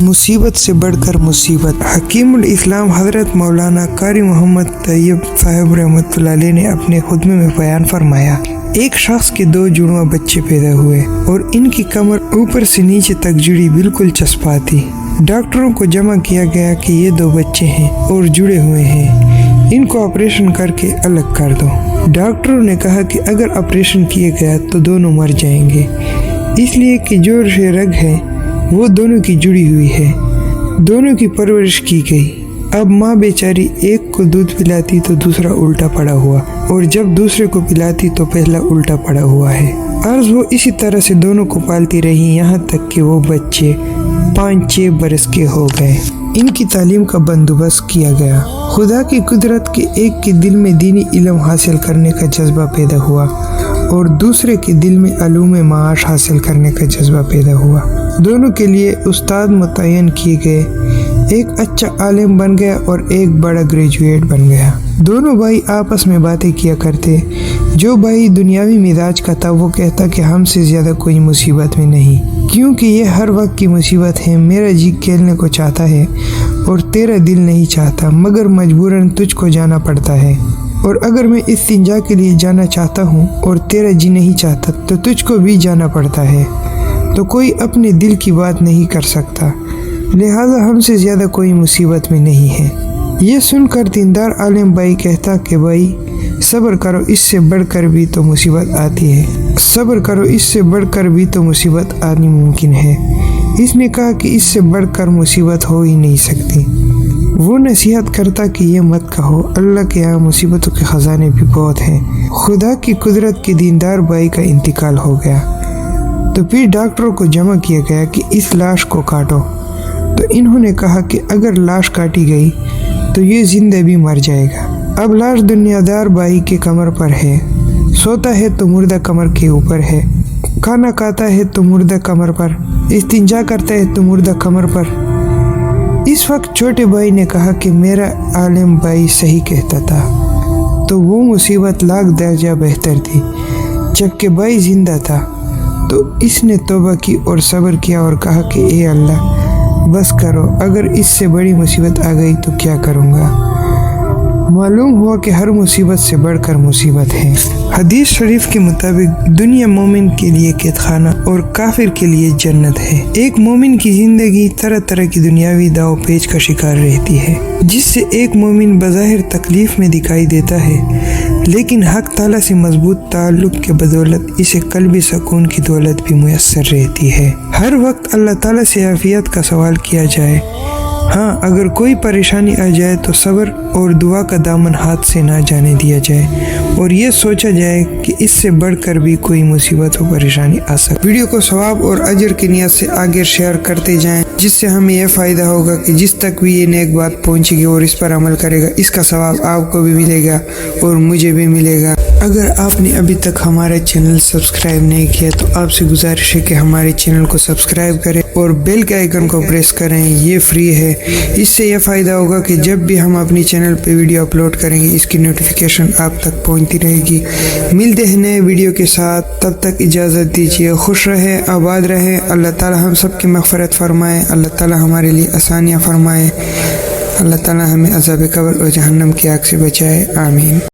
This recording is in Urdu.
مصیبت سے بڑھ کر مصیبت۔ حکیم الاسلام حضرت مولانا قاری محمد طیب صاحب رحمۃ اللہ علیہ نے اپنے خطبے میں بیان فرمایا، ایک شخص کے 2 جڑواں بچے پیدا ہوئے اور ان کی کمر اوپر سے نیچے تک جڑی بالکل چسپاں تھی۔ ڈاکٹروں کو جمع کیا گیا کہ یہ 2 بچے ہیں اور جڑے ہوئے ہیں، ان کو آپریشن کر کے الگ کر دو۔ ڈاکٹروں نے کہا کہ اگر آپریشن کیا گیا تو دونوں مر جائیں گے، اس لیے کہ جو رگ ہے وہ دونوں کی جڑی ہوئی ہے۔ دونوں کی پرورش کی گئی۔ اب ماں بیچاری ایک کو دودھ پلاتی تو دوسرا الٹا پڑا ہوا، اور جب دوسرے کو پلاتی تو پہلا الٹا پڑا ہوا ہے۔ عرض وہ اسی طرح سے دونوں کو پالتی رہی، یہاں تک کہ وہ بچے 5-6 برس کے ہو گئے۔ ان کی تعلیم کا بندوبست کیا گیا۔ خدا کی قدرت کے ایک کے دل میں دینی علم حاصل کرنے کا جذبہ پیدا ہوا اور دوسرے کے دل میں علوم معاش حاصل کرنے کا جذبہ پیدا ہوا۔ دونوں کے لیے استاد متعین کیے گئے، ایک اچھا عالم بن گیا اور ایک بڑا گریجویٹ بن گیا۔ دونوں بھائی آپس میں باتیں کیا کرتے۔ جو بھائی دنیاوی مزاج کا تھا وہ کہتا کہ ہم سے زیادہ کوئی مصیبت میں نہیں، کیونکہ یہ ہر وقت کی مصیبت ہے۔ میرا جی کھیلنے کو چاہتا ہے اور تیرا دل نہیں چاہتا، مگر مجبوراً تجھ کو جانا پڑتا ہے، اور اگر میں استنجا کے لیے جانا چاہتا ہوں اور تیرا جی نہیں چاہتا تو تجھ کو بھی جانا پڑتا ہے، تو کوئی اپنے دل کی بات نہیں کر سکتا، لہذا ہم سے زیادہ کوئی مصیبت میں نہیں ہے۔ یہ سن کر دیندار عالم بھائی کہتا کہ بھائی صبر کرو، اس سے بڑھ کر بھی تو مصیبت آتی ہے، صبر کرو، اس سے بڑھ کر بھی تو مصیبت آنی ممکن ہے۔ اس نے کہا کہ اس سے بڑھ کر مصیبت ہو ہی نہیں سکتی۔ وہ نصیحت کرتا کہ یہ مت کہو، اللہ کے یہاں مصیبتوں کے خزانے بھی بہت ہیں۔ خدا کی قدرت کے دیندار بھائی کا انتقال ہو گیا تو پھر ڈاکٹروں کو جمع کیا گیا کہ اس لاش کو کاٹو، تو انہوں نے کہا کہ اگر لاش کاٹی گئی تو یہ زندہ بھی مر جائے گا۔ اب لاش دنیا دار بھائی کے کمر پر ہے، سوتا ہے تو مردہ کمر کے اوپر ہے، کھانا کھاتا ہے تو مردہ کمر پر، استنجا کرتا ہے تو مردہ کمر پر۔ اس وقت چھوٹے بھائی نے کہا کہ میرا عالم بھائی صحیح کہتا تھا، تو وہ مصیبت لاکھ درجہ بہتر تھی۔ جبکہ بھائی زندہ تھا تو اس نے توبہ کی اور صبر کیا اور کہا کہ اے اللہ بس کرو، اگر اس سے بڑی مصیبت آ گئی تو کیا کروں گا۔ معلوم ہوا کہ ہر مصیبت سے بڑھ کر مصیبت ہے۔ حدیث شریف کے مطابق دنیا مومن کے لیے قید خانہ اور کافر کے لیے جنت ہے۔ ایک مومن کی زندگی طرح طرح کی دنیاوی داؤ پیچ کا شکار رہتی ہے، جس سے ایک مومن بظاہر تکلیف میں دکھائی دیتا ہے، لیکن حق تعالیٰ سے مضبوط تعلق کے بدولت اسے قلبی سکون کی دولت بھی میسر رہتی ہے۔ ہر وقت اللہ تعالیٰ سے عافیت کا سوال کیا جائے۔ ہاں، اگر کوئی پریشانی آ جائے تو صبر اور دعا کا دامن ہاتھ سے نہ جانے دیا جائے، اور یہ سوچا جائے کہ اس سے بڑھ کر بھی کوئی مصیبت و پریشانی آ سکتی۔ ویڈیو کو ثواب اور اجر کی نیت سے آگے شیئر کرتے جائیں، جس سے ہمیں یہ فائدہ ہوگا کہ جس تک بھی یہ نیک بات پہنچے گی اور اس پر عمل کرے گا، اس کا ثواب آپ کو بھی ملے گا اور مجھے بھی ملے گا۔ اگر آپ نے ابھی تک ہمارا چینل سبسکرائب نہیں کیا تو آپ سے گزارش ہے کہ ہمارے چینل کو سبسکرائب کریں اور بیل کے آئیکن کو پریس کریں، یہ فری ہے۔ اس سے یہ فائدہ ہوگا کہ جب بھی ہم اپنی چینل پہ ویڈیو اپلوڈ کریں گے، اس کی نوٹیفیکیشن آپ تک پہنچتی رہے گی۔ ملتے ہیں نئے ویڈیو کے ساتھ، تب تک اجازت دیجیے۔ خوش رہیں، آباد رہیں، اللہ تعالی ہم سب کی مغفرت فرمائے، اللہ تعالی ہمارے لیے آسانیاں فرمائے، اللہ تعالی ہمیں عذاب قبر اور جہنم کی آگ سے بچائے، آمین۔